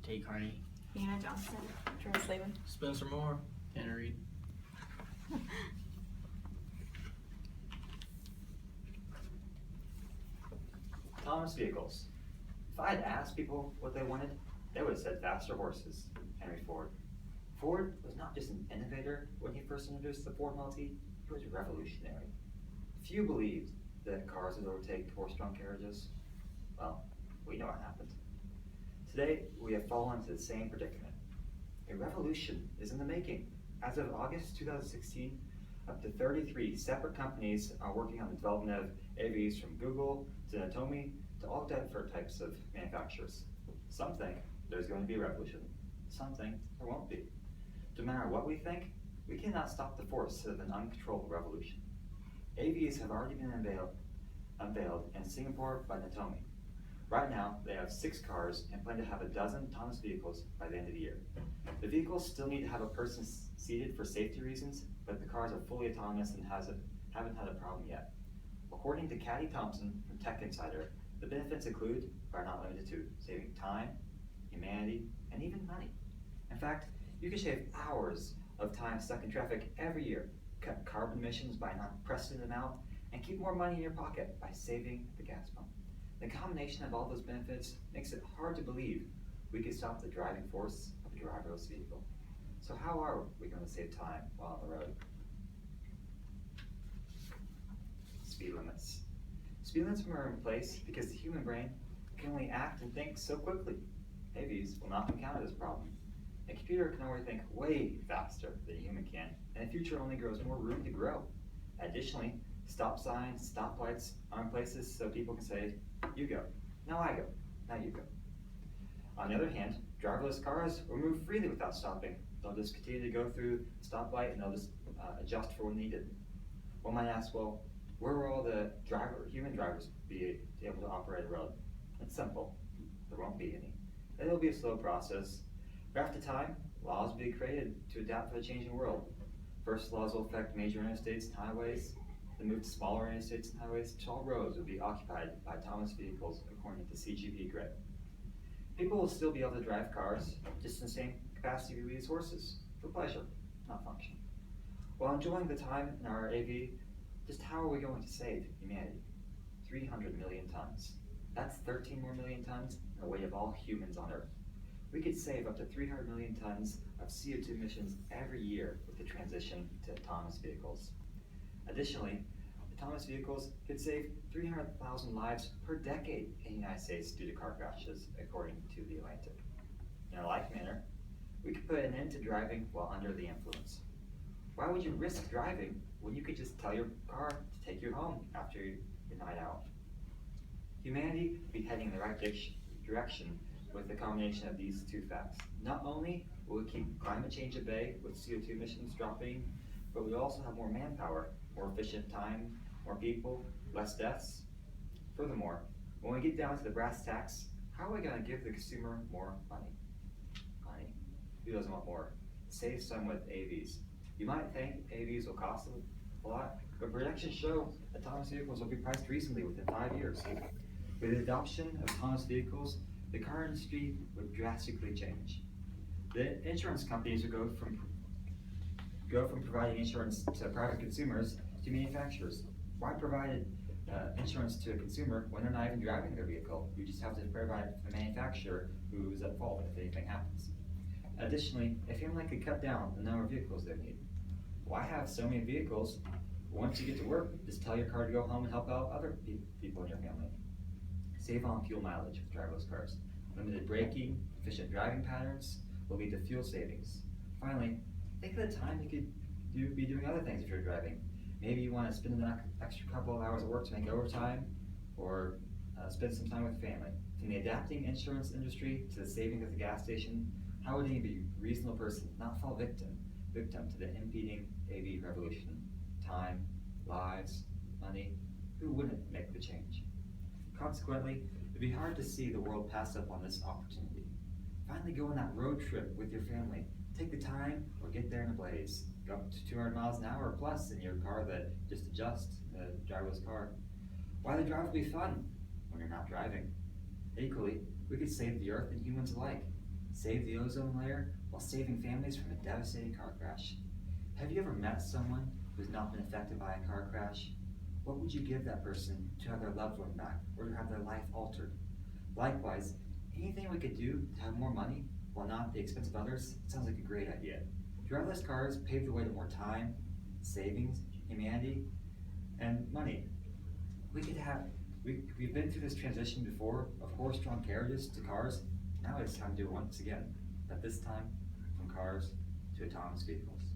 Tate Carney. Hannah Johnson. Troy Slavin. Spencer Moore. Tanner Reed. Autonomous vehicles. If I had asked people what they wanted, they would have said faster horses. Henry Ford. Ford was not just an innovator when he first introduced the Ford Model T, he was revolutionary. Few believed that cars would overtake horse-drawn carriages. Well, we know what happened. Today, we have fallen into the same predicament. A revolution is in the making. As of August 2016, up to 33 separate companies are working on the development of AVs, from Google to Natomi to all different types of manufacturers. Some think there's going to be a revolution. Some think there won't be. No matter what we think, we cannot stop the force of an uncontrolled revolution. AVs have already been unveiled in Singapore by Natomi. Right now, they have 6 cars and plan to have a dozen autonomous vehicles by the end of the year. The vehicles still need to have a person seated for safety reasons, but the cars are fully autonomous and haven't had a problem yet. According to Caddy Thompson from Tech Insider, the benefits include, but are not limited to, saving time, humanity, and even money. In fact, you can shave hours of time stuck in traffic every year, cut carbon emissions by not pressing them out, and keep more money in your pocket by saving at the gas pump. The combination of all those benefits makes it hard to believe we could stop the driving force of a driverless vehicle. So how are we going to save time while on the road? Speed limits. Speed limits are in place because the human brain can only act and think so quickly. AVs will not encounter this problem. A computer can only think way faster than a human can, and the future only grows more room to grow. Additionally, stop signs, stoplights are in places so people can say, you go, now I go, now you go. On the other hand, driverless cars will move freely without stopping. They'll just continue to go through the stoplight and they'll just adjust for when needed. One might ask, well, where will all the human drivers be able to operate a road? It's simple, there won't be any. It'll be a slow process. But after time, laws will be created to adapt for the changing world. First, laws will affect major interstates and highways, then move to smaller interstates and highways, till all roads will be occupied by autonomous vehicles according to CGP grid. People will still be able to drive cars, just in the same capacity we use horses, for pleasure, not function. While enjoying the time in our AV, just how are we going to save humanity? 300 million tons. That's 13 more million tons than the weight of all humans on Earth. We could save up to 300 million tons of CO2 emissions every year with the transition to autonomous vehicles. Additionally, autonomous vehicles could save 300,000 lives per decade in the United States due to car crashes, according to The Atlantic. In a like manner, we could put an end to driving while under the influence. Why would you risk driving when you could just tell your car to take you home after your night out? Humanity would be heading in the right direction with the combination of these two facts. Not only will we keep climate change at bay with CO2 emissions dropping, but we also have more manpower, more efficient time, more people, less deaths. Furthermore, when we get down to the brass tacks, how are we going to give the consumer more money? Money. Who doesn't want more? Save some with AVs. You might think AVs will cost a lot, but projections show autonomous vehicles will be priced reasonably within 5 years. With the adoption of autonomous vehicles, the car industry would drastically change. The insurance companies would go from providing insurance to private consumers to manufacturers. Why provide insurance to a consumer when they're not even driving their vehicle? You just have to provide it to the manufacturer who's at fault if anything happens. Additionally, a family could cut down the number of vehicles they need. Why have so many vehicles? Once you get to work, just tell your car to go home and help out other people in your family. Save on fuel mileage with driverless cars. Limited braking, efficient driving patterns will lead to fuel savings. Finally, think of the time you could be doing other things if you're driving. Maybe you want to spend an extra couple of hours at work to make overtime, or spend some time with family. From the adapting insurance industry to the saving at the gas station, how would any reasonable person not fall victim to the impeding AV revolution? Time, lives, money, who wouldn't make the change? Consequently, it'd be hard to see the world pass up on this opportunity. Finally go on that road trip with your family. Take the time or get there in a blaze. Go up to 200 miles an hour or plus in your car that just adjusts, the driverless car. Why the drive will be fun when you're not driving. Equally, we could save the earth and humans alike. save the ozone layer while saving families from a devastating car crash. Have you ever met someone who's not been affected by a car crash? What would you give that person to have their loved one back or to have their life altered? Likewise, anything we could do to have more money while not at the expense of others sounds like a great idea. Driverless cars pave the way to more time, savings, humanity, and money. We've been through this transition before of horse-drawn carriages to cars. Now it's time to do it once again, but this time from cars to autonomous vehicles.